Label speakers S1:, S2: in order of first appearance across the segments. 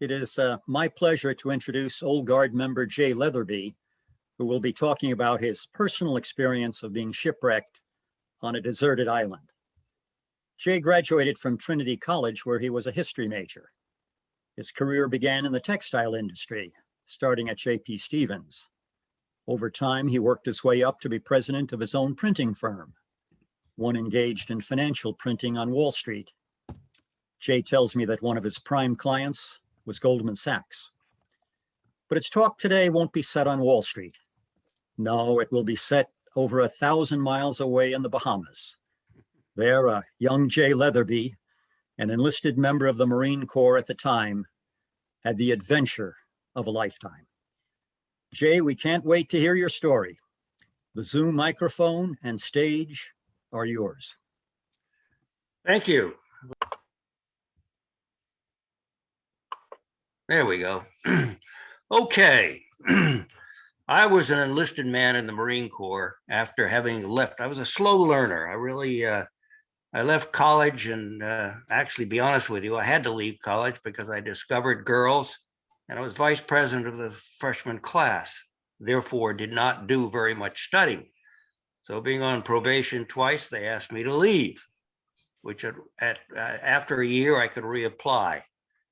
S1: It is my pleasure to introduce Old Guard member Jay Leatherbee, who will be talking about his personal experience of being shipwrecked on a deserted island. Jay graduated from Trinity College, where he was a history major. His career began in the textile industry, starting at J.P. Stevens. Over time, he worked his way up to be president of his own printing firm, one engaged in financial printing on Wall Street. Jay tells me that one of his prime clients was Goldman Sachs. But his talk today won't be set on Wall Street. No, it will be set over 1,000 miles away in the Bahamas. There, a young Jay Leatherbee, an enlisted member of the Marine Corps at the time, had the adventure of a lifetime. Jay, we can't wait to hear your story. The Zoom microphone and stage are yours.
S2: Thank you. There we go. Okay. I was an enlisted man in the Marine Corps after having left. I was a slow learner. I left college and actually, be honest with you, I had to leave college because I discovered girls and I was vice president of the freshman class, therefore did not do very much studying. So being on probation twice, they asked me to leave, which after a year I could reapply.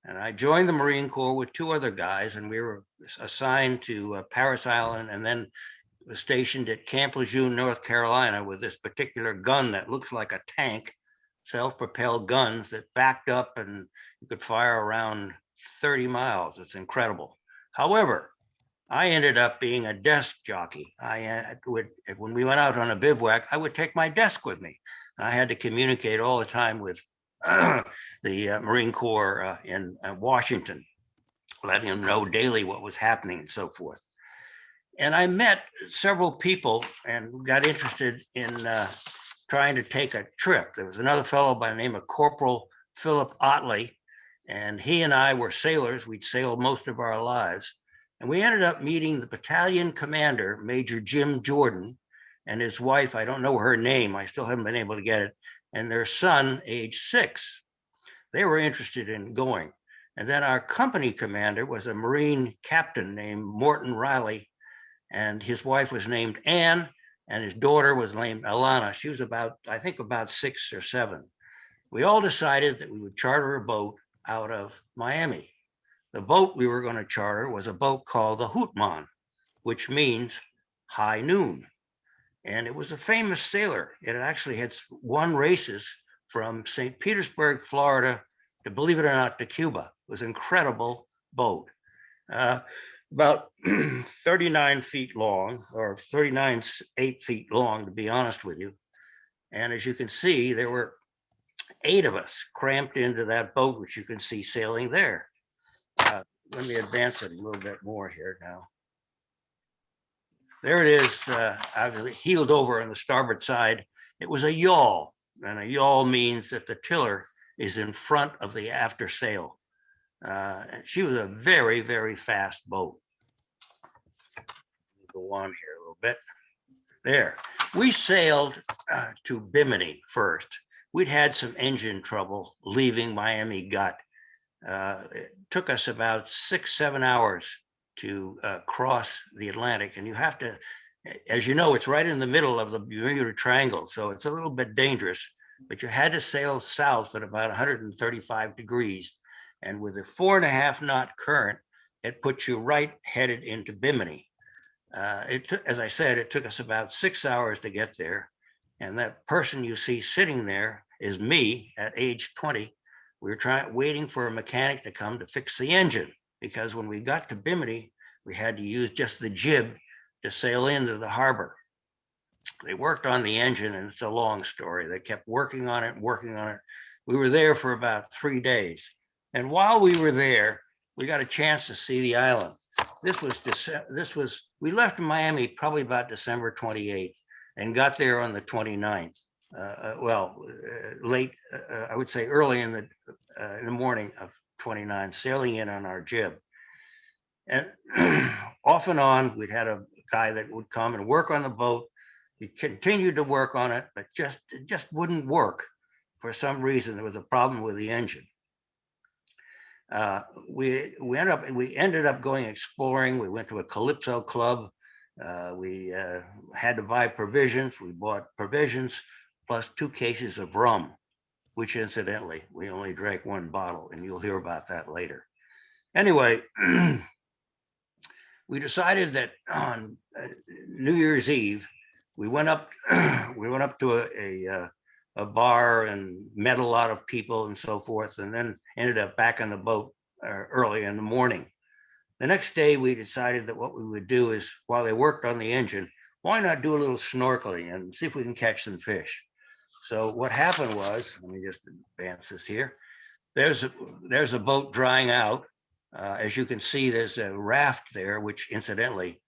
S2: And I joined the Marine Corps with two other guys, and we were assigned to Parris Island and then stationed at Camp Lejeune, North Carolina, with this particular gun that looks like a tank, self-propelled guns that backed up and you could fire around 30 miles. It's incredible. However, I ended up being a desk jockey. When we went out on a bivouac, I would take my desk with me. I had to communicate all the time with the Marine Corps in Washington, letting them know daily what was happening and so forth. And I met several people and got interested in trying to take a trip. There was another fellow by the name of Corporal Philip Otley, and he and I were sailors. We'd sailed most of our lives. And we ended up meeting the battalion commander, Major Jim Jordan, and his wife. I don't know her name. I still haven't been able to get it. And their son, age 6. They were interested in going. And then our company commander was a Marine captain named Morton Riley, and his wife was named Anne, and his daughter was named Alana. She was I think about 6 or 7. We all decided that we would charter a boat out of Miami. The boat we were going to charter was a boat called the Hootman, which means high noon. And it was a famous sailor. It actually had won races from St. Petersburg, Florida, to, believe it or not, to Cuba. It was an incredible boat. About 39 feet long, or 8 feet long, to be honest with you. And as you can see, there were 8 of us cramped into that boat, which you can see sailing there. Let me advance it a little bit more here now. There it is, I've heeled over on the starboard side. It was a yawl, and a yawl means that the tiller is in front of the after sail. She was a very, very fast boat. Go on here a little bit. There, we sailed to Bimini first. We'd had some engine trouble leaving Miami Gut. It took us about 6-7 hours to cross the Atlantic, and you have to, as you know, it's right in the middle of the Bermuda Triangle, so it's a little bit dangerous, but you had to sail south at about 135 degrees, and with a 4.5 knot current, it puts you right headed into Bimini. As I said, it took us about 6 hours to get there, and that person you see sitting there is me at age 20. We were waiting for a mechanic to come to fix the engine, because when we got to Bimini, we had to use just the jib to sail into the harbor. They worked on the engine, and it's a long story. They kept working on it. We were there for about 3 days. And while we were there, we got a chance to see the island. We left Miami probably about December 28th and got there on the 29th. Late, I would say early in the morning of 29, sailing in on our jib. And off and on, we'd had a guy that would come and work on the boat. He continued to work on it, but it just wouldn't work. For some reason, there was a problem with the engine. We ended up going exploring. We went to a Calypso club. We had to buy provisions. We bought provisions plus 2 cases of rum, which incidentally, we only drank 1 bottle, and you'll hear about that later. Anyway, we decided that on New Year's Eve, we went up to a bar and met a lot of people and so forth, and then ended up back on the boat early in the morning. The next day, we decided that what we would do is, while they worked on the engine, why not do a little snorkeling and see if we can catch some fish? So what happened was, let me just advance this here. There's a boat drying out. As you can see, there's a raft there, which incidentally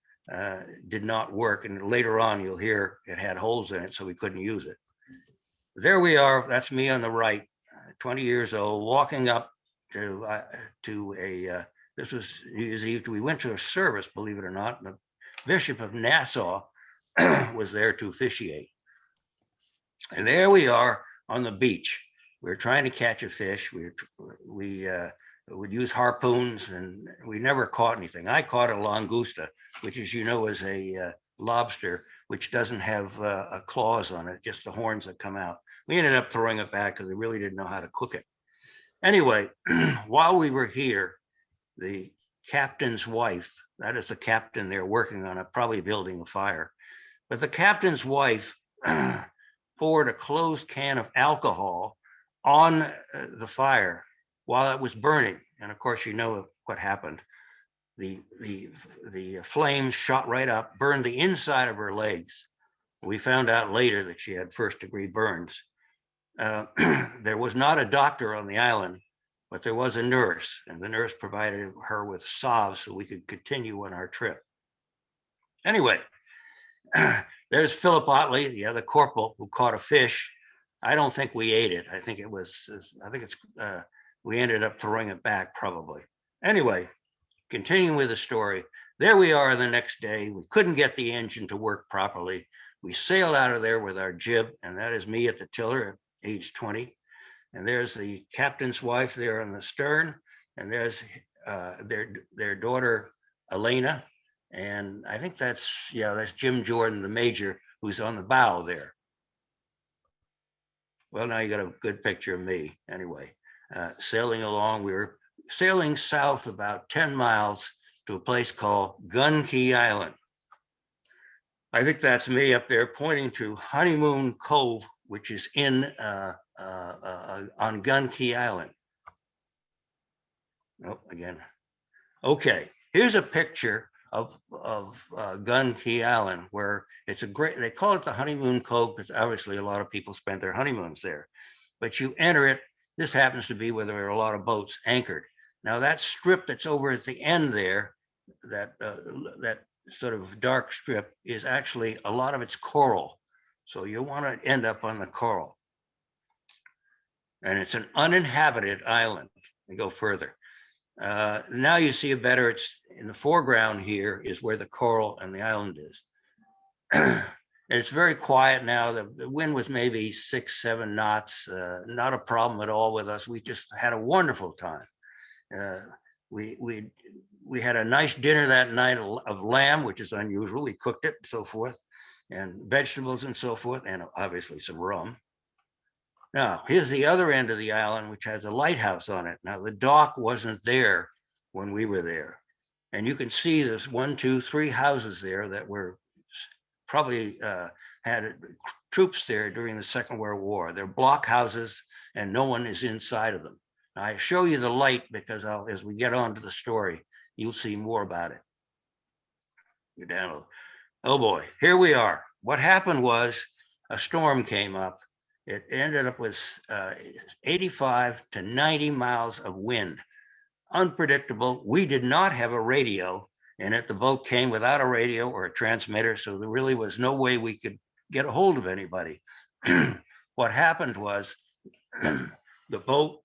S2: did not work. And later on, you'll hear it had holes in it, so we couldn't use it. There we are. That's me on the right, 20 years old, walking up to a, this was New Year's Eve. We went to a service, believe it or not. The Bishop of Nassau was there to officiate. And there we are on the beach. We're trying to catch a fish. We would use harpoons, and we never caught anything. I caught a langosta, which, as you know, is a lobster, which doesn't have claws on it, just the horns that come out. We ended up throwing it back because we really didn't know how to cook it. Anyway, while we were here, the captain's wife, that is the captain there working on it, probably building a fire, but the captain's wife poured a closed can of alcohol on the fire while it was burning. And of course, you know what happened. The flames shot right up, burned the inside of her legs. We found out later that she had first-degree burns. There was not a doctor on the island, but there was a nurse, and the nurse provided her with salve so we could continue on our trip. Anyway, there's Philip Otley, the other corporal who caught a fish. I don't think we ate it. I think we ended up throwing it back probably. Anyway, continuing with the story, there we are the next day. We couldn't get the engine to work properly. We sailed out of there with our jib, and that is me at the tiller at age 20. And there's the captain's wife there on the stern, and there's their daughter, Elena. And I think that's Jim Jordan, the major, who's on the bow there. Well, now you got a good picture of me. Anyway, sailing along, we were sailing south about 10 miles to a place called Gun Key Island. I think that's me up there pointing to Honeymoon Cove, which is on Gun Key Island. Oh, again. Okay, here's a picture of Gun Key Island, where it's a great, they call it the Honeymoon Cove because obviously a lot of people spent their honeymoons there. But you enter it, this happens to be where there are a lot of boats anchored. Now that strip that's over at the end there, that sort of dark strip, is actually a lot of it's coral. So you want to end up on the coral. And it's an uninhabited island. And go further. Now you see it better. It's in the foreground here is where the coral and the island is. And it's very quiet now. The wind was maybe 6-7 knots. Not a problem at all with us. We just had a wonderful time. We had a nice dinner that night of lamb, which is unusual. We cooked it and so forth, and vegetables and so forth, and obviously some rum. Now, here's the other end of the island, which has a lighthouse on it. Now, the dock wasn't there when we were there. And you can see there's 1, 2, 3 houses there that were probably had troops there during the Second World War. They're block houses, and no one is inside of them. Now, I show you the light because as we get on to the story, you'll see more about it. You're down. Oh boy, here we are. What happened was a storm came up. It ended up with 85 to 90 miles of wind. Unpredictable. We did not have a radio, and the boat came without a radio or a transmitter, so there really was no way we could get a hold of anybody. What happened was the boat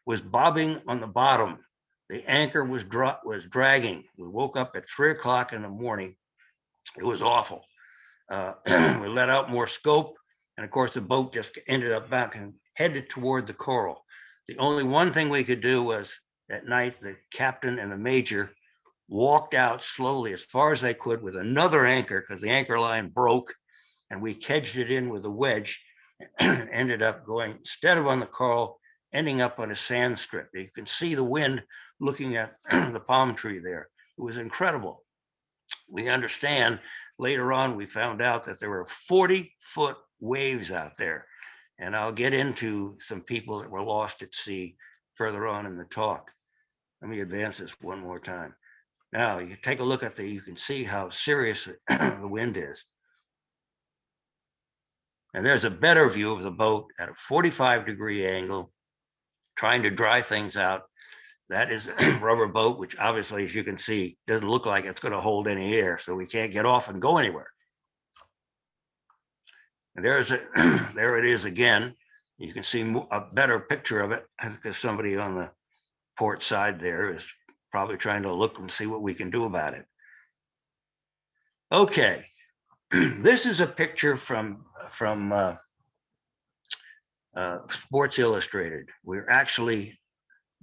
S2: was bobbing on the bottom. The anchor was dragging. We woke up at 3 o'clock in the morning. It was awful. We let out more scope. And of course, the boat just ended up back and headed toward the coral. The only one thing we could do was, at night, the captain and the major walked out slowly as far as they could with another anchor because the anchor line broke, and we kedged it in with a wedge and ended up going, instead of on the coral, ending up on a sand strip. You can see the wind looking at the palm tree there. It was incredible. We understand later on, we found out that there were 40-foot waves out there. And I'll get into some people that were lost at sea further on in the talk. Let me advance this one more time. Now, you take a look at you can see how serious the wind is. And there's a better view of the boat at a 45-degree angle, trying to dry things out. That is a rubber boat, which obviously, as you can see, doesn't look like it's going to hold any air, so we can't get off and go anywhere. And there it is again. You can see a better picture of it because somebody on the port side there is probably trying to look and see what we can do about it. Okay, this is a picture from Sports Illustrated. We're actually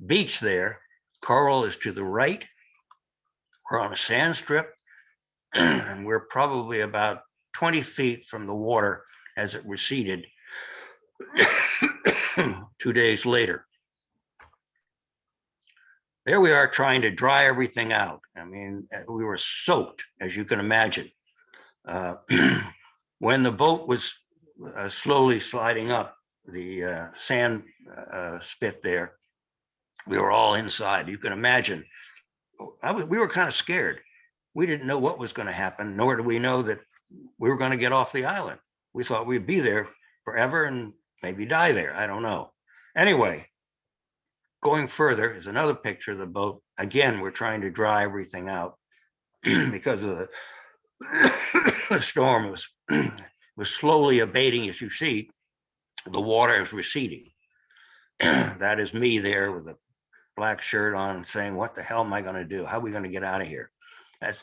S2: beach there. Coral is to the right. We're on a sand strip, and we're probably about 20 feet from the water as it receded 2 days later. There we are trying to dry everything out. I mean, we were soaked, as you can imagine. When the boat was slowly sliding up the sand spit there, we were all inside. You can imagine. We were kind of scared. We didn't know what was going to happen, nor did we know that we were going to get off the island. We thought we'd be there forever and maybe die there. I don't know. Anyway, going further is another picture of the boat. Again, we're trying to dry everything out because of the storm was slowly abating. As you see, the water is receding. That is me there with a black shirt on saying, what the hell am I going to do? How are we going to get out of here? That's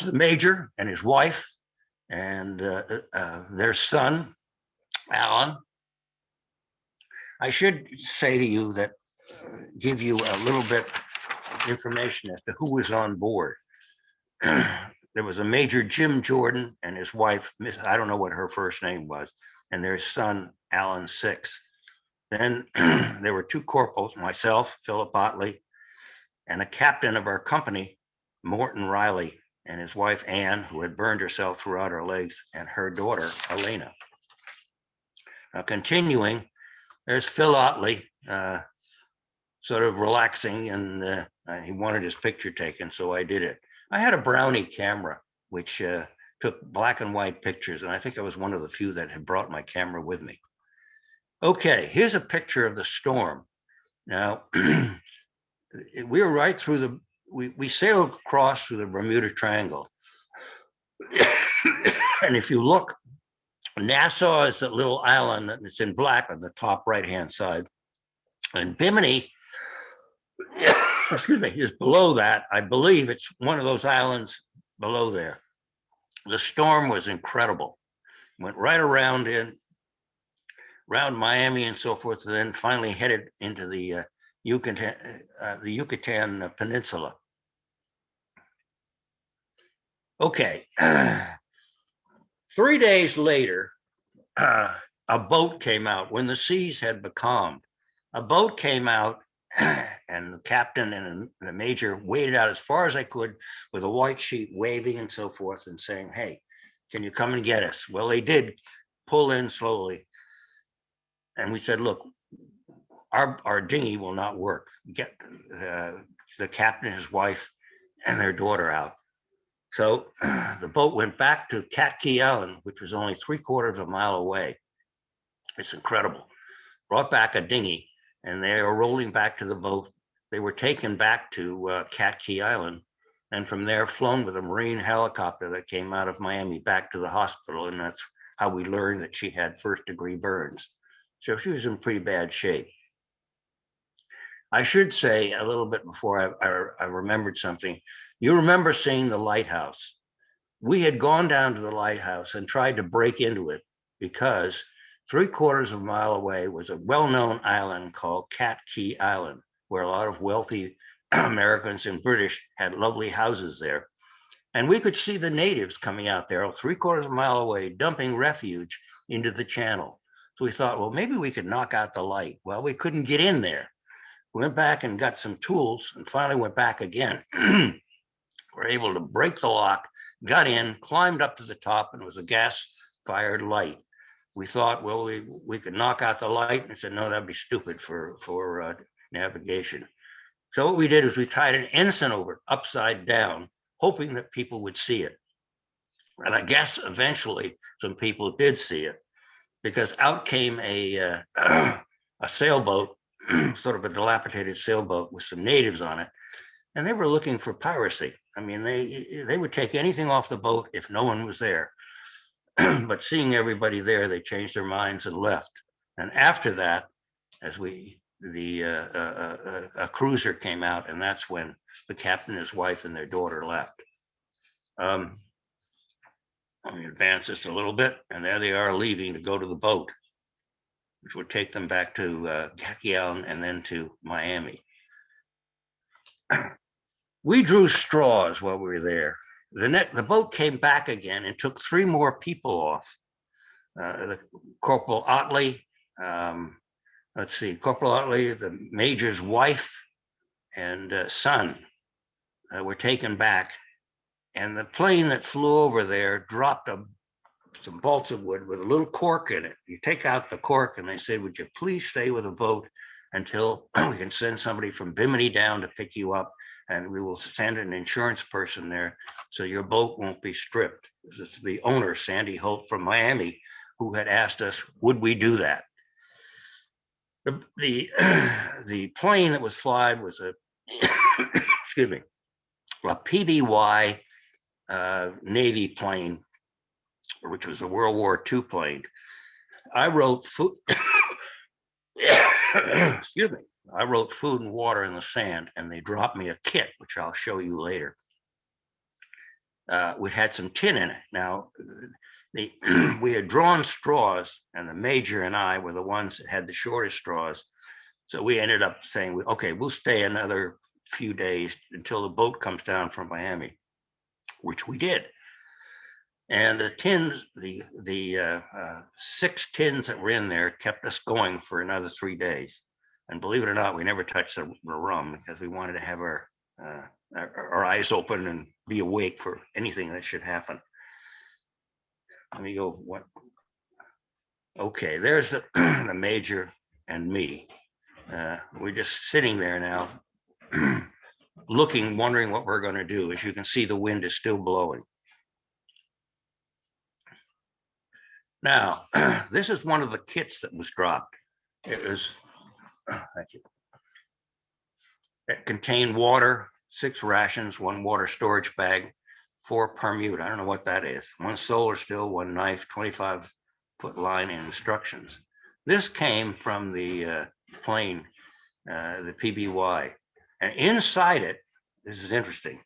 S2: the major and his wife and their son, Alan. I should say to you that, give you a little bit of information as to who was on board. There was a Major Jim Jordan and his wife, I don't know what her first name was, and their son, Alan Six. Then there were two corporals, myself, Philip Otley, and a captain of our company, Morton Riley, and his wife, Ann, who had burned herself throughout her legs, and her daughter, Elena. Now, continuing, there's Phil Otley, sort of relaxing, and he wanted his picture taken, so I did it. I had a Brownie camera, which took black and white pictures, and I think I was one of the few that had brought my camera with me. Okay, here's a picture of the storm. Now, we were right through we sailed across through the Bermuda Triangle. And if you look, Nassau is that little island that's in black on the top right-hand side. And Bimini, excuse me, is below that. I believe it's one of those islands below there. The storm was incredible. Went right around Miami and so forth, and then finally headed into the Yucatan Peninsula. Okay. 3 days later, a boat came out when the seas had becalmed. A boat came out, and the captain and the major waded out as far as I could with a white sheet waving and so forth and saying, hey, can you come and get us? Well, they did pull in slowly. And we said, look, our dinghy will not work. Get the captain, his wife, and their daughter out. So the boat went back to Cat Key Island, which was only 3/4 of a mile away. It's incredible. Brought back a dinghy, and they were rolling back to the boat. They were taken back to Cat Key Island, and from there flown with a Marine helicopter that came out of Miami back to the hospital, and that's how we learned that she had first-degree burns. So she was in pretty bad shape. I should say a little bit before I remembered something. You remember seeing the lighthouse. We had gone down to the lighthouse and tried to break into it because 3/4 of a mile away was a well-known island called Cat Key Island, where a lot of wealthy Americans and British had lovely houses there. And we could see the natives coming out there 3/4 of a mile away, dumping refuge into the channel. So we thought, well, maybe we could knock out the light. Well, we couldn't get in there. We went back and got some tools and finally went back again. We're able to break the lock, got in, climbed up to the top, and it was a gas-fired light. We thought, well, we could knock out the light, and said, no, that'd be stupid for navigation. So what we did is we tied an ensign over it, upside down, hoping that people would see it. And I guess eventually some people did see it, because out came a sailboat, sort of a dilapidated sailboat with some natives on it, and they were looking for piracy. I mean, they would take anything off the boat if no one was there. But seeing everybody there, they changed their minds and left. And after that, as a cruiser came out, and that's when the captain, his wife, and their daughter left. Let me advance this a little bit, and there they are leaving to go to the boat, which would take them back to Khaki Island and then to Miami. We drew straws while we were there. The boat came back again and took 3 more people off. Corporal Otley, Corporal Otley, the major's wife and son were taken back. And the plane that flew over there dropped some balsa wood with a little cork in it. You take out the cork, and they said, would you please stay with the boat until we can send somebody from Bimini down to pick you up, and we will send an insurance person there so your boat won't be stripped. This is the owner, Sandy Holt from Miami, who had asked us, would we do that? The plane that was flying was a excuse me, a PBY Navy plane, which was a World War II plane. I wrote food excuse me, I wrote food and water in the sand, and they dropped me a kit, which I'll show you later. We had some tin in it. Now, we had drawn straws, and the major and I were the ones that had the shortest straws. So we ended up saying, okay, we'll stay another few days until the boat comes down from Miami, which we did. And the tins, the 6 tins that were in there kept us going for another 3 days. And believe it or not, we never touched the rum because we wanted to have our eyes open and be awake for anything that should happen. Let me go. What? Okay, there's the, the major and me. We're just sitting there now, looking, wondering what we're going to do. As you can see, the wind is still blowing. Now, this is one of the kits that was dropped. It was, thank you. It contained water, 6 rations, 1 water storage bag, 4 permute. I don't know what that is. 1 solar still, 1 knife, 25-foot line, and instructions. This came from the plane, the PBY. And inside it, this is interesting.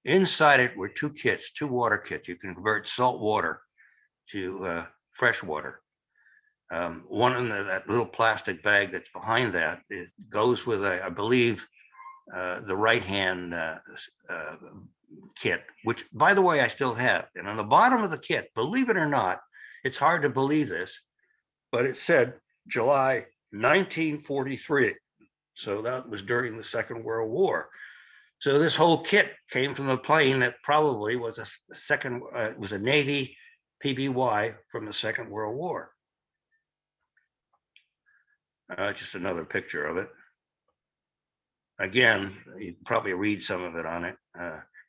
S2: Inside it were 2 kits, 2 water kits. You can convert salt water to fresh water. One in that little plastic bag that's behind that, it goes with, I believe, the right-hand kit, which, by the way, I still have. And on the bottom of the kit, believe it or not, it's hard to believe this, but it said July 1943. So that was during the Second World War. So this whole kit came from a plane that probably was a Navy PBY from the Second World War. Just another picture of it. Again, you probably read some of it on it.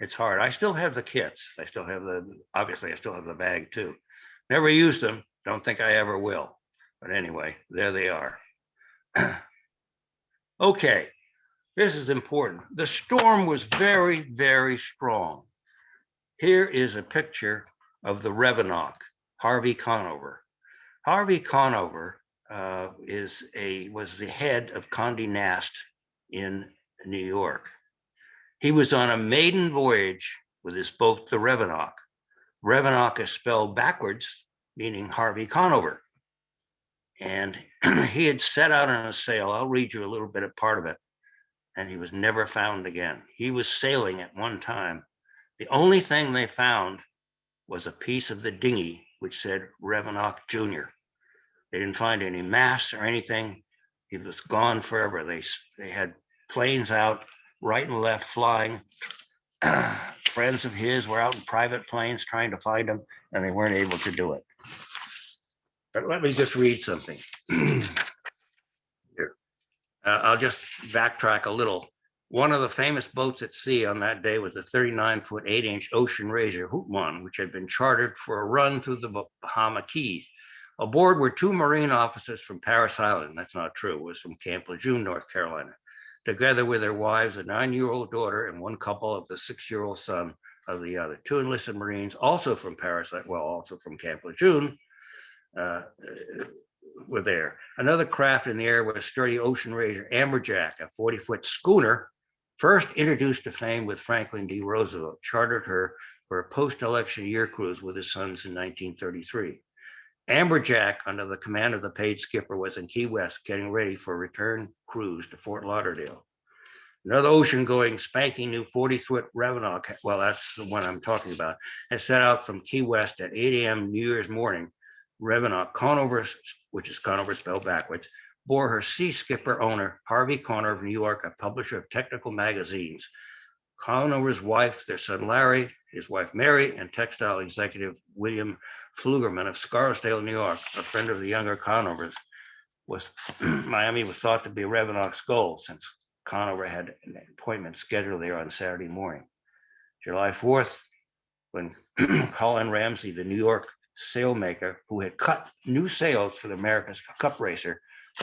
S2: It's hard. I still have the kits. I still have obviously I still have the bag too. Never used them. Don't think I ever will. But anyway, there they are. Okay, this is important. The storm was very, very strong. Here is a picture of the Revenant, Harvey Conover. Harvey Conover was the head of Condé Nast in New York. He was on a maiden voyage with his boat, the Revenant. Revenant is spelled backwards, meaning Harvey Conover. And he had set out on a sail. I'll read you a little bit of part of it. And he was never found again. He was sailing at one time. The only thing they found was a piece of the dinghy which said Revenant Jr. They didn't find any masts or anything. He was gone forever. They had planes out right and left flying. Friends of his were out in private planes trying to find him, and they weren't able to do it. But let me just read something. Here. I'll just backtrack a little. One of the famous boats at sea on that day was a 39-foot, 8-inch Ocean Razor Hootman, which had been chartered for a run through the Bahama Keys. Aboard were 2 Marine officers from Paris Island. That's not true. It was from Camp Lejeune, North Carolina, together with their wives, a 9-year-old daughter, and one couple of the 6-year-old son of the other. 2 enlisted Marines, also from Paris, also from Camp Lejeune, were there. Another craft in the air was sturdy Ocean Razor Amberjack, a 40-foot schooner, first introduced to fame with Franklin D. Roosevelt, chartered her for a post-election year cruise with his sons in 1933. Amberjack, under the command of the paid skipper, was in Key West getting ready for a return cruise to Fort Lauderdale. Another ocean-going, spanking new 40-foot Revenant, well, that's the one I'm talking about, had set out from Key West at 8 a.m. New Year's morning. Revenant Conover, which is Conover spelled backwards, bore her sea skipper owner, Harvey Conover of New York, a publisher of technical magazines. Conover's wife, their son Larry, his wife Mary, and textile executive William Pflugerman of Scarsdale, New York, a friend of the younger Conovers, Miami was thought to be Revenant's goal since Conover had an appointment scheduled there on Saturday morning. July 4th, when Colin Ramsey, the New York sailmaker who had cut new sails for the America's Cup racer,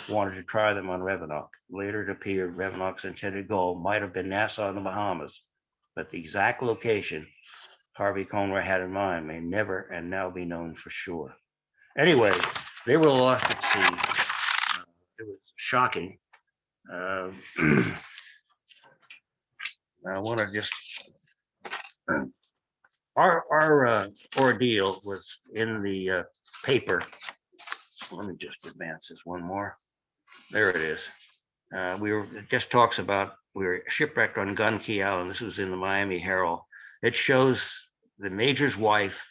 S2: wanted to try them on Revenant. Later it appeared Revenant's intended goal might have been Nassau in the Bahamas, but the exact location Harvey Conover had in mind may never and now be known for sure. Anyway, they were lost at sea. It was shocking. I want to just our ordeal was in the paper. Let me just advance this one more. There it is. It just talks about we were shipwrecked on Gun Key Island. This was in the Miami Herald. It shows the major's wife,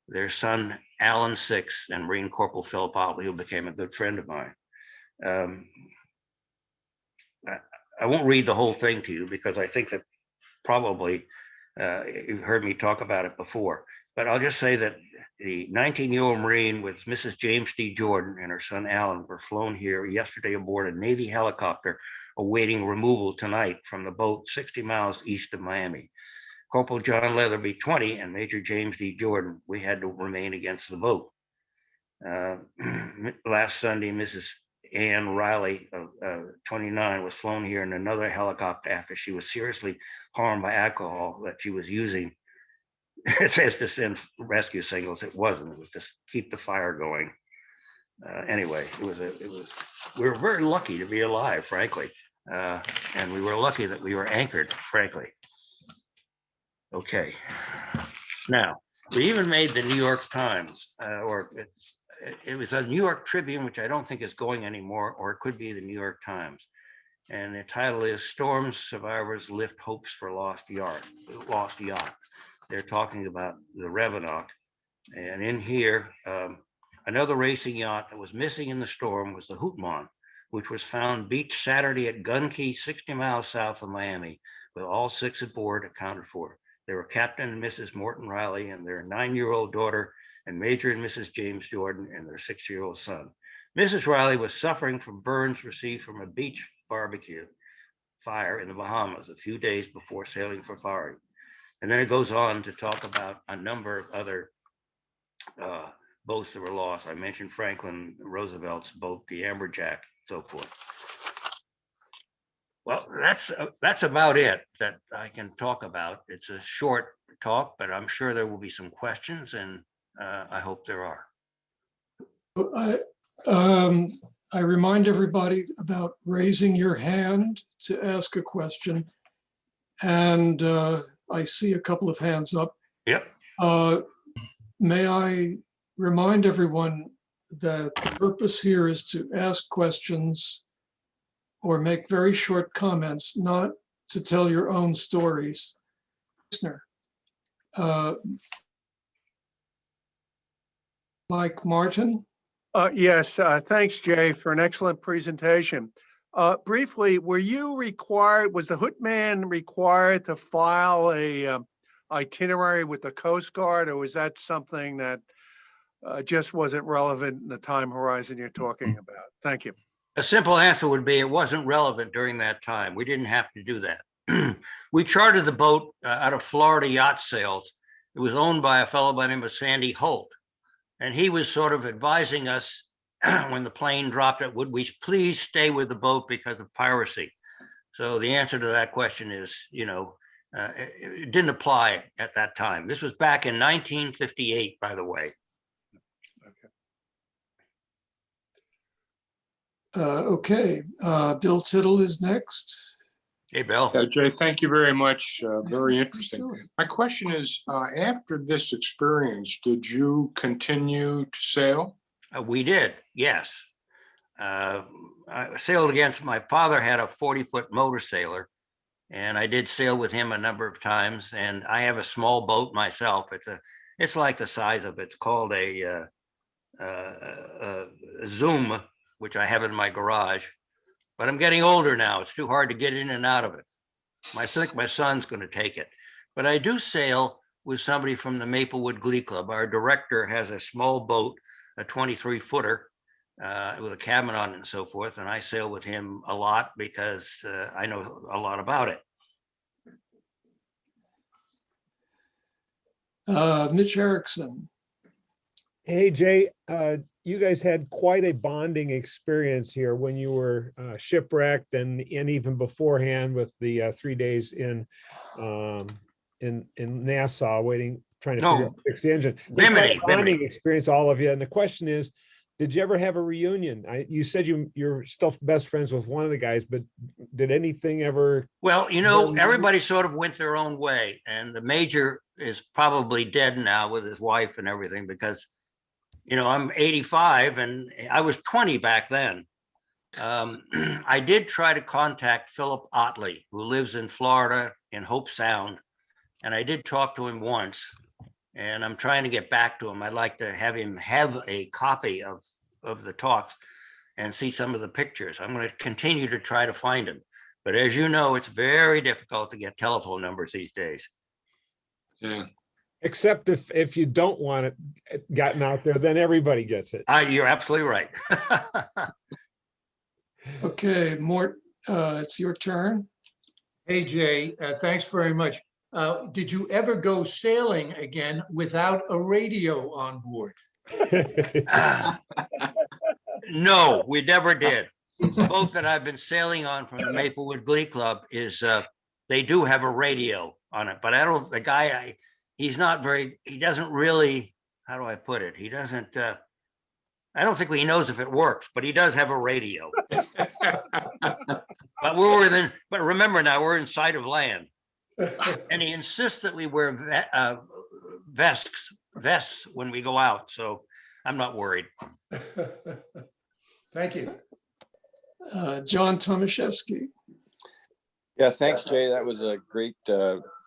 S2: their son Alan Six, and Marine Corporal Philip Otley, who became a good friend of mine. I won't read the whole thing to you because I think that probably you've heard me talk about it before, but I'll just say that the 19-year-old Marine with Mrs. James D. Jordan and her son Alan were flown here yesterday aboard a Navy helicopter awaiting removal tonight from the boat 60 miles east of Miami. Corporal John Leatherbee, 20, and Major James D. Jordan, we had to remain against the boat. Last Sunday, Mrs. Ann Riley, 29, was flown here in another helicopter after she was seriously harmed by alcohol that she was using. It says to send rescue signals. It wasn't. It was just keep the fire going. Anyway, we were very lucky to be alive, frankly, and we were lucky that we were anchored, frankly. Okay. Now, we even made the New York Times, or it was a New York Tribune, which I don't think is going anymore, or it could be the New York Times. And the title is Storms Survivors Lift Hopes for Lost Yacht. They're talking about the Revenant. And in here, another racing yacht that was missing in the storm was the Hootman, which was found beached Saturday at Gun Key, 60 miles south of Miami, with all 6 aboard accounted for. They were Captain and Mrs. Morton Riley and their 9-year-old daughter, and Major and Mrs. James Jordan and their 6-year-old son. Mrs. Riley was suffering from burns received from a beach barbecue fire in the Bahamas a few days before sailing for Fari. And then it goes on to talk about a number of other boats that were lost. I mentioned Franklin Roosevelt's boat, the Amberjack, so forth. Well, that's about it that I can talk about. It's a short talk, but I'm sure there will be some questions, and I hope there are.
S3: I remind everybody about raising your hand to ask a question. And I see a couple of hands up.
S2: Yep.
S3: May I remind everyone that the purpose here is to ask questions or make very short comments, not to tell your own stories. Listener. Mike Martin.
S4: Yes, thanks, Jay, for an excellent presentation. Briefly, were you required, was the Hootman required to file a itinerary with the Coast Guard, or was that something that just wasn't relevant in the time horizon you're talking about? Thank you.
S2: A simple answer would be it wasn't relevant during that time. We didn't have to do that. We chartered the boat out of Florida Yacht Sales. It was owned by a fellow by the name of Sandy Holt. And he was sort of advising us when the plane dropped it, would we please stay with the boat because of piracy? So the answer to that question is, it didn't apply at that time. This was back in 1958, by the way.
S3: Okay, Bill Tittle is next.
S2: Hey, Bill.
S5: Jay, thank you very much. Very interesting.
S3: Sure.
S5: My question is, after this experience, did you continue to sail?
S2: We did, yes. I sailed against, my father had a 40-foot motor sailor, and I did sail with him a number of times. And I have a small boat myself. It's like the size of, it's called a Zoom, which I have in my garage. But I'm getting older now. It's too hard to get in and out of it. I think my son's going to take it. But I do sail with somebody from the Maplewood Glee Club. Our director has a small boat, a 23-footer with a cabin on it and so forth. And I sail with him a lot because I know a lot about it.
S3: Mitch Erickson.
S6: Hey, Jay, you guys had quite a bonding experience here when you were shipwrecked and even beforehand with the 3 days in Nassau trying to figure out fix the engine.
S2: Bimini.
S6: Bonding experience, all of you. And the question is, did you ever have a reunion? You said you're still best friends with one of the guys, but did anything ever?
S2: Well, everybody sort of went their own way, and the major is probably dead now with his wife and everything because I'm 85 and I was 20 back then. I did try to contact Philip Otley, who lives in Florida in Hope Sound. And I did talk to him once, and I'm trying to get back to him. I'd like to have him have a copy of the talks and see some of the pictures. I'm going to continue to try to find him. But as you know, it's very difficult to get telephone numbers these days.
S5: Yeah.
S6: Except if you don't want it gotten out there, then everybody gets it.
S2: You're absolutely right.
S3: Okay, Mort, it's your turn.
S7: Hey, Jay, thanks very much. Did you ever go sailing again without a radio on board?
S2: No, we never did. The boat that I've been sailing on from the Maplewood Glee Club is, they do have a radio on it, but he's not very, he doesn't really, how do I put it? He doesn't, I don't think he knows if it works, but he does have a radio. But remember now, we're in sight of land. And he insists that we wear vests when we go out. So I'm not worried.
S7: Thank you.
S3: John Tomaszewski.
S8: Yeah, thanks, Jay. That was a great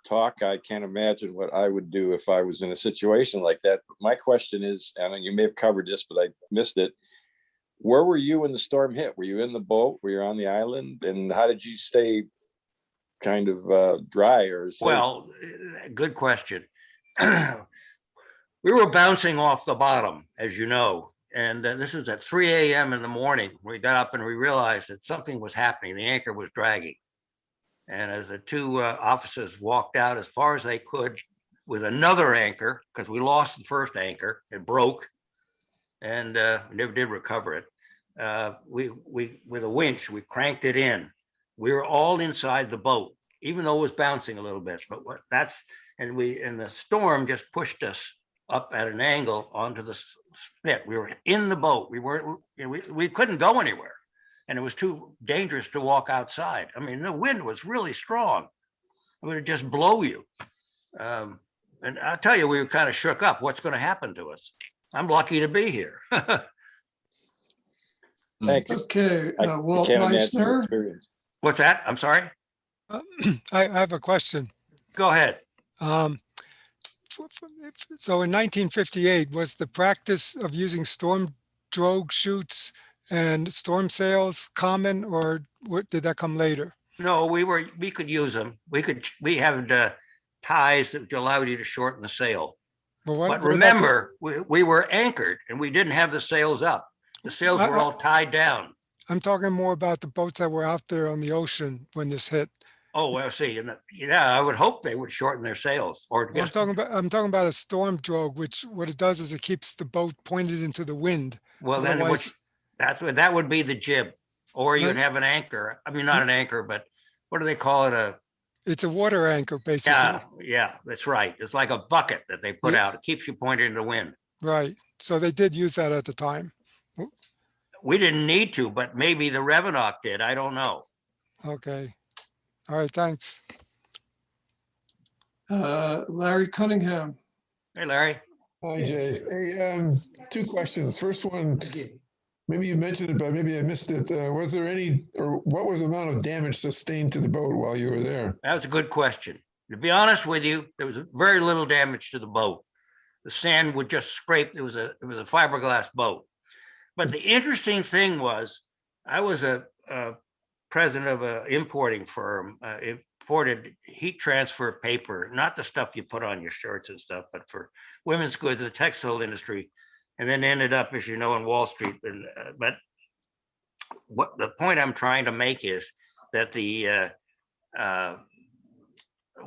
S8: talk. I can't imagine what I would do if I was in a situation like that. But my question is, and you may have covered this, but I missed it. Where were you when the storm hit? Were you in the boat? Were you on the island? And how did you stay kind of dry or safe?
S2: Well, good question. We were bouncing off the bottom, as you know, and this was at 3 a.m. in the morning. We got up and we realized that something was happening. The anchor was dragging. And as the two officers walked out as far as they could with another anchor, because we lost the first anchor, it broke, and we never did recover it. We with a winch, we cranked it in. We were all inside the boat, even though it was bouncing a little bit. But and the storm just pushed us up at an angle onto the spit. We were in the boat. We couldn't go anywhere. And it was too dangerous to walk outside. I mean, the wind was really strong. It would just blow you. And I'll tell you, we were kind of shook up. What's going to happen to us? I'm lucky to be here.
S8: Thanks.
S3: Okay,
S8: I
S3: Walt
S8: can't imagine your
S3: Meissner.
S8: experience.
S2: What's that? I'm sorry.
S9: I have a question.
S2: Go ahead.
S9: Um, So in 1958, was the practice of using storm drogue chutes and storm sails common, or did that come later?
S2: No, we could use them. We have ties that allowed you to shorten the sail.
S9: Well,
S2: But
S9: what about
S2: remember, we were anchored and we didn't have the sails up. The sails were all tied down.
S9: I'm talking more about the boats that were out there on the ocean when this hit.
S2: Oh, well, see, yeah, I would hope they would shorten their sails or
S9: Well,
S2: just,
S9: I'm talking about a storm drogue, which what it does is it keeps the boat pointed into the wind.
S2: well, then
S9: Otherwise,
S2: that would be the jib. Or you'd
S9: Right.
S2: have an anchor. I mean, not an anchor, but what do they call it?
S9: it's a water anchor, basically.
S2: Yeah, that's right. It's like a bucket that they put
S9: Yeah.
S2: out. It keeps you pointed in the wind.
S9: Right. So they did use that at the time.
S2: We didn't need to, but maybe the Revenant did. I don't know.
S9: Okay. All right. Thanks.
S3: Larry Cunningham.
S2: Hey, Larry.
S10: Hi, Jay. Hey, two questions. First one, maybe you mentioned it, but maybe I missed it. Was there any, or what was the amount of damage sustained to the boat while you were there?
S2: That was a good question. To be honest with you, there was very little damage to the boat. The sand would just scrape. It was a fiberglass boat. But the interesting thing was, I was a president of an importing firm, imported heat transfer paper, not the stuff you put on your shirts and stuff, but for women's goods, the textile industry, and then ended up, as you know, in Wall Street. But what the point I'm trying to make is that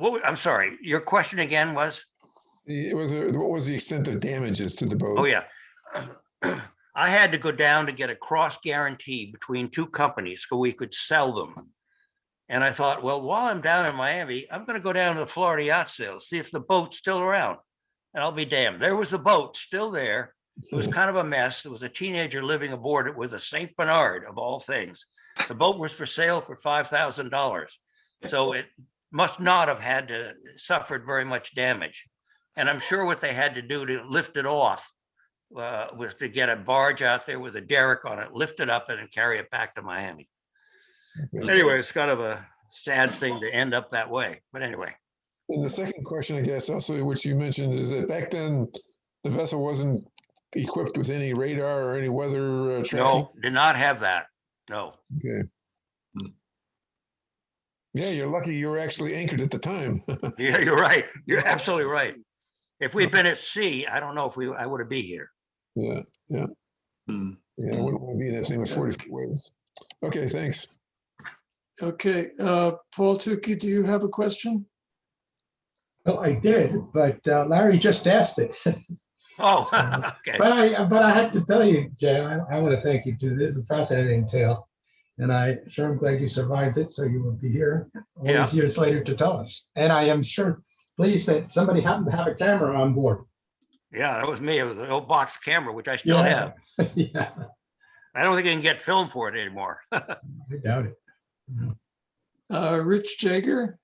S2: I'm sorry, your question again was?
S10: What was the extent of damages to the boat?
S2: Oh, yeah. I had to go down to get a cross guarantee between two companies so we could sell them. And I thought, well, while I'm down in Miami, I'm going to go down to the Florida yacht sale, see if the boat's still around. And I'll be damned. There was the boat still there. It was kind of a mess. There was a teenager living aboard it with a St. Bernard of all things. The boat was for sale for $5,000. So it must not have had to suffered very much damage. And I'm sure what they had to do to lift it off was to get a barge out there with a derrick on it, lift it up and then carry it back to Miami.
S10: Okay.
S2: Anyway, it's kind of a sad thing to end up that way. But anyway,
S10: And the second question, I guess, also, which you mentioned, is that back then the vessel wasn't equipped with any radar or any weather tracking?
S2: no, did not have that. No.
S10: Okay. Yeah, you're lucky you were actually anchored at the time.
S2: Yeah, you're right. You're absolutely right. If we'd been at sea, I don't know if I would be here.
S10: Yeah, yeah. Yeah, I wouldn't want to be in that thing with 40-foot waves. Okay, thanks.
S3: Okay, Paul Tukey, do you have a question?
S7: Well, I did, but Larry just asked it.
S2: Oh, okay.
S7: But I have to tell you, Jay, I want to thank you too. This is a fascinating tale. And I sure am glad you survived it, so you will be here all
S2: Yeah.
S7: these years later to tell us. And I am sure pleased that somebody happened to have a camera on board.
S2: Yeah, that was me. It was an old box camera, which I still have.
S7: Yeah,
S2: I don't think I can get film for it anymore.
S7: I doubt it.
S3: Rich Jager?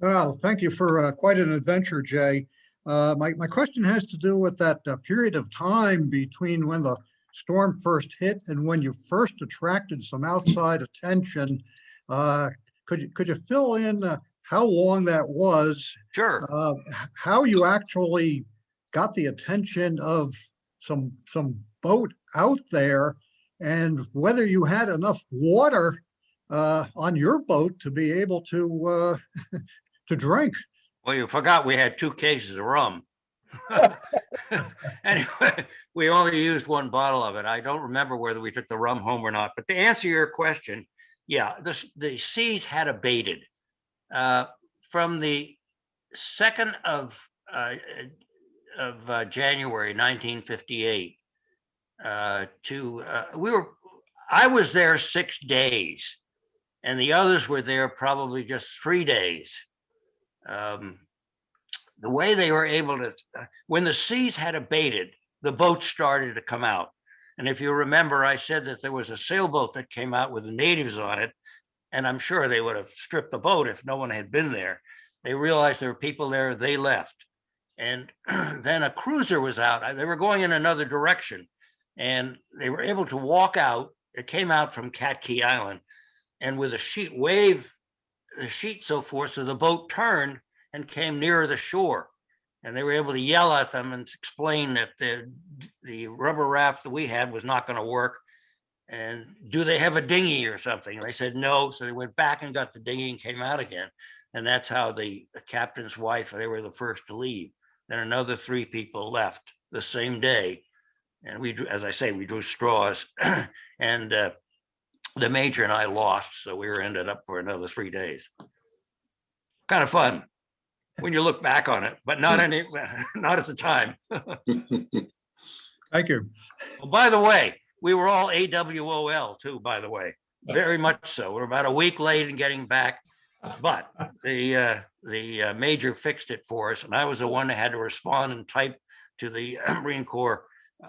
S11: Well, thank you for quite an adventure, Jay. My question has to do with that period of time between when the storm first hit and when you first attracted some outside attention. Could you fill in how long that was?
S2: Sure.
S11: How you actually got the attention of some boat out there, and whether you had enough water on your boat to be able to to drink?
S2: Well, you forgot we had 2 cases of rum. Anyway, we only used 1 bottle of it. I don't remember whether we took the rum home or not. But to answer your question, yeah, the seas had abated. From the 2nd of January 1958 I was there 6 days, and the others were there probably just 3 days. The way they were able to, when the seas had abated, the boats started to come out. And if you remember, I said that there was a sailboat that came out with the natives on it, and I'm sure they would have stripped the boat if no one had been there. They realized there were people there, they left. And then a cruiser was out. They were going in another direction, and they were able to walk out it came out from Cat Key Island, and with a sheet wave, the sheet so forth, so the boat turned and came nearer the shore. And they were able to yell at them and explain that the rubber raft that we had was not going to work. And do they have a dinghy or something? And they said no. So they went back and got the dinghy and came out again. And that's how the captain's wife, they were the first to leave. Then another 3 people left the same day. And we, as I say, we drew straws. And the major and I lost. So we were ended up for another 3 days. Kind of fun when you look back on it, but not at the time.
S11: Thank you.
S2: Well, by the way, we were all AWOL too, by the way, very much so. We're about a week late in getting back, but the major fixed it for us. And I was the one that had to respond and type to the Marine Corps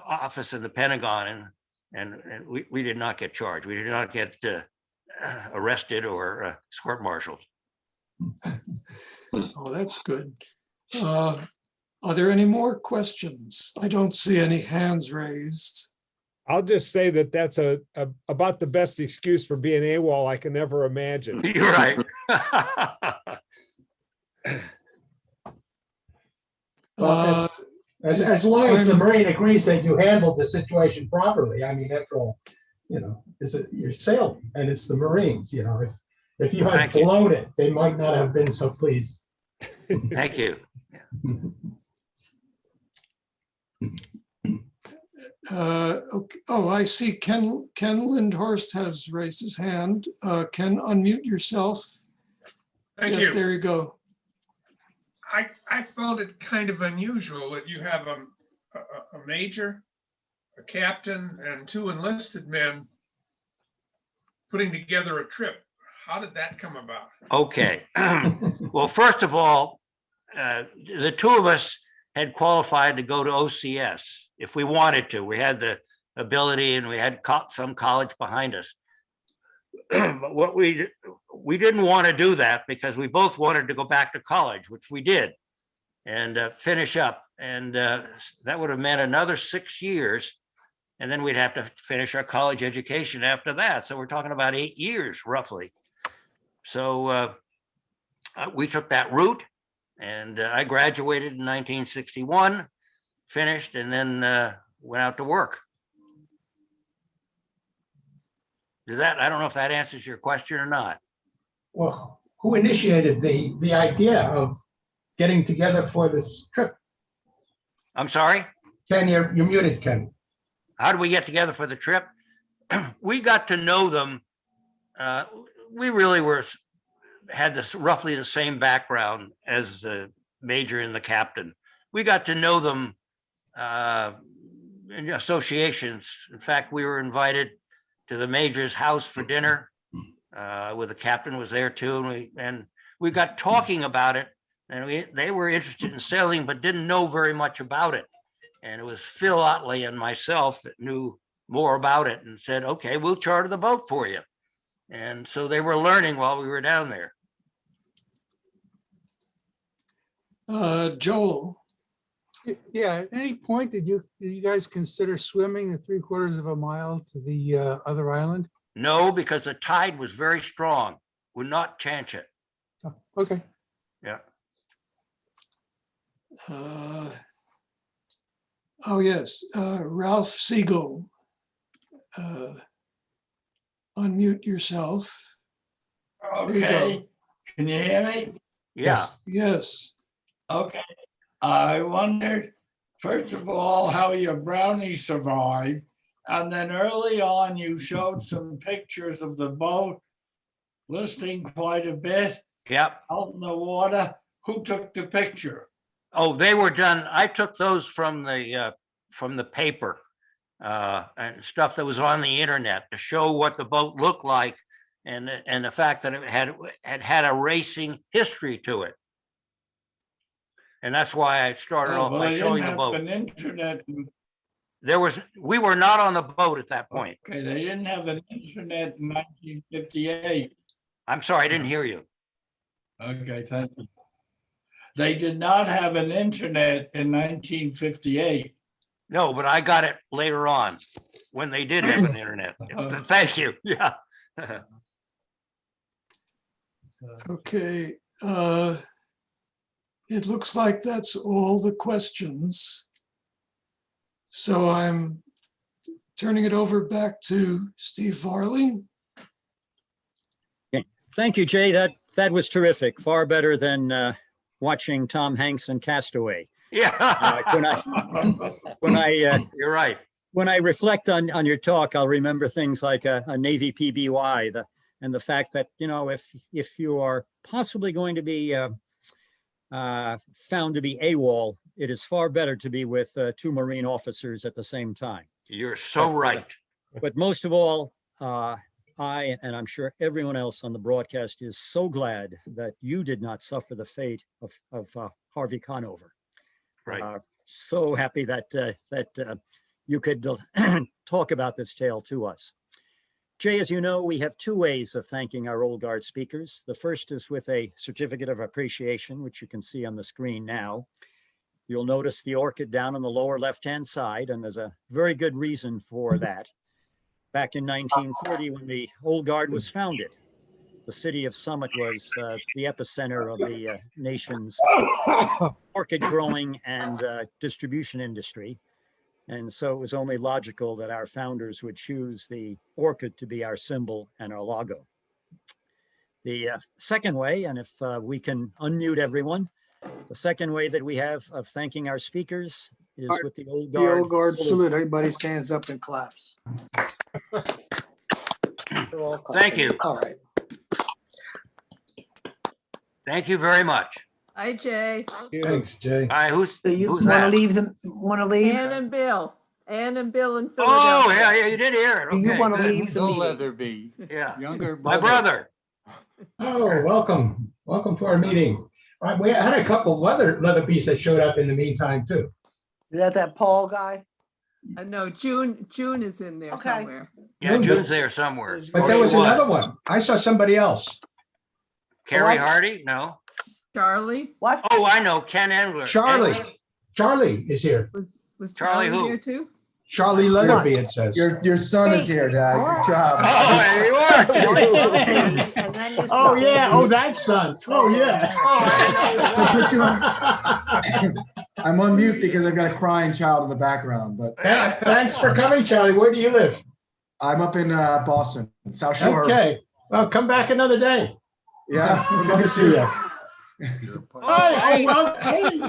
S2: office in the Pentagon. And we did not get charged. We did not get arrested or court-martialed.
S3: Oh, that's good. Are there any more questions? I don't see any hands raised.
S6: I'll just say that that's about the best excuse for being AWOL I can ever imagine.
S2: You're right.
S12: As long as the Marine agrees that you handled the situation properly, I mean, after all, you're sailing and it's the Marines, if you had blown it, they might not have been so pleased.
S2: Thank you.
S3: Okay. Oh, I see Ken Lindhorst has raised his hand. Ken, unmute yourself.
S13: Thank
S3: Yes,
S13: you.
S3: there you go.
S13: I found it kind of unusual that you have a major, a captain, and 2 enlisted men putting together a trip. How did that come about?
S2: Okay. Well, first of all, the 2 of us had qualified to go to OCS if we wanted to. We had the ability and we had some college behind us. But what we didn't want to do that because we both wanted to go back to college, which we did, and finish up. And that would have meant another 6 years. And then we'd have to finish our college education after that. So we're talking about 8 years roughly. So we took that route, and I graduated in 1961, finished, and then went out to work. I don't know if that answers your question or not.
S12: Well, who initiated the idea of getting together for this trip?
S2: I'm sorry?
S12: Ken, you're muted, Ken.
S2: How did we get together for the trip? We got to know them. We really had this roughly the same background as the major and the captain. We got to know them in associations. In fact, we were invited to the major's house for dinner, where the captain was there too, and we got talking about it. And they were interested in sailing, but didn't know very much about it. And it was Phil Otley and myself that knew more about it and said, "Okay, we'll charter the boat for you." And so they were learning while we were down there.
S3: Joel.
S14: Yeah, at any point did you guys consider swimming the 3/4 of a mile to the other island?
S2: No, because the tide was very strong. Would not chance it.
S14: Oh, okay.
S2: Yeah.
S3: Oh yes, Ralph Siegel. Unmute yourself. There you go.
S15: Okay, can you hear me?
S2: Yeah.
S3: Yes.
S15: Okay, I wondered, first of all, how your brownie survived. And then early on, you showed some pictures of the boat listing quite a bit.
S2: Yep.
S15: Out in the water. Who took the picture?
S2: Oh, they were done. I took those from the paper and stuff that was on the internet to show what the boat looked like and the fact that it had a racing history to it. And that's why I started off by showing the boat.
S15: An internet.
S2: We were not on the boat at that point.
S15: Okay, they didn't have an internet in 1958.
S2: I'm sorry, I didn't hear you.
S15: Okay, thank you. They did not have an internet in 1958.
S2: No, but I got it later on when they did have an internet. Thank you. Yeah.
S3: Okay, it looks like that's all the questions. So I'm turning it over back to Steve Varley.
S1: Okay. Thank you, Jay. That was terrific. Far better than watching Tom Hanks in Castaway.
S2: Yeah. You're right.
S1: When I reflect on your talk, I'll remember things like a Navy PBY, and the fact that, you know, if you are possibly going to be found to be AWOL, it is far better to be with two Marine officers at the same time.
S2: You're so right.
S1: But most of all, I, and I'm sure everyone else on the broadcast, is so glad that you did not suffer the fate of Harvey Conover.
S2: Right.
S1: So happy that you could talk about this tale to us. Jay, as you know, we have two ways of thanking our Old Guard speakers. The first is with a certificate of appreciation, which you can see on the screen now. You'll notice the orchid down on the lower left-hand side, and there's a very good reason for that. Back in 1930, when the Old Guard was founded, the city of Summit was the epicenter of the nation's orchid growing and distribution industry. And so it was only logical that our founders would choose the orchid to be our symbol and our logo. The second way, and if we can unmute everyone, the second way that we have of thanking our speakers is with the Old Guard.
S16: The Old Guard salute. Everybody stands up and claps.
S2: Thank you.
S16: All right.
S2: Thank you very much.
S12: Hi, Jay.
S2: Thanks, Jay. Hi, who's
S16: You
S2: who's
S16: want to
S2: that?
S16: leave them? Want to leave?
S12: Ann and Bill. Ann and Bill in
S2: Oh,
S12: Philadelphia.
S2: yeah, you did hear it.
S16: Do you
S2: Okay,
S16: want to
S2: good.
S16: leave the meeting?
S17: Leatherbee,
S2: Yeah,
S17: younger
S2: my brother.
S12: Oh, welcome. Welcome to our meeting. We had a couple of Leatherbees that showed up in the meantime, too.
S16: Is that Paul guy?
S12: No, June is in there
S16: Okay.
S12: somewhere.
S2: Yeah, June's there somewhere.
S12: But
S2: Or
S12: there
S2: she
S12: was another one. I saw somebody else.
S2: Carrie Hardy? No.
S12: Charlie?
S16: What?
S2: Oh, I know, Ken Engler.
S12: Charlie.
S2: Engler?
S12: Charlie is here.
S2: Charlie
S12: Was Charlie
S2: who?
S12: here too? Charlie Leatherby, it says.
S17: Your son is here, Dad. Good job.
S2: Oh, there you are.
S12: Oh, yeah. Oh, that son. Oh, yeah.
S17: I'm on mute because I've got a crying child in the background, but
S12: Thanks for coming, Charlie. Where do you live?
S17: I'm up in Boston, South Shore.
S12: Okay. Well, come back another day.
S17: Yeah.
S12: We'd love to see you. Oh, well, hey.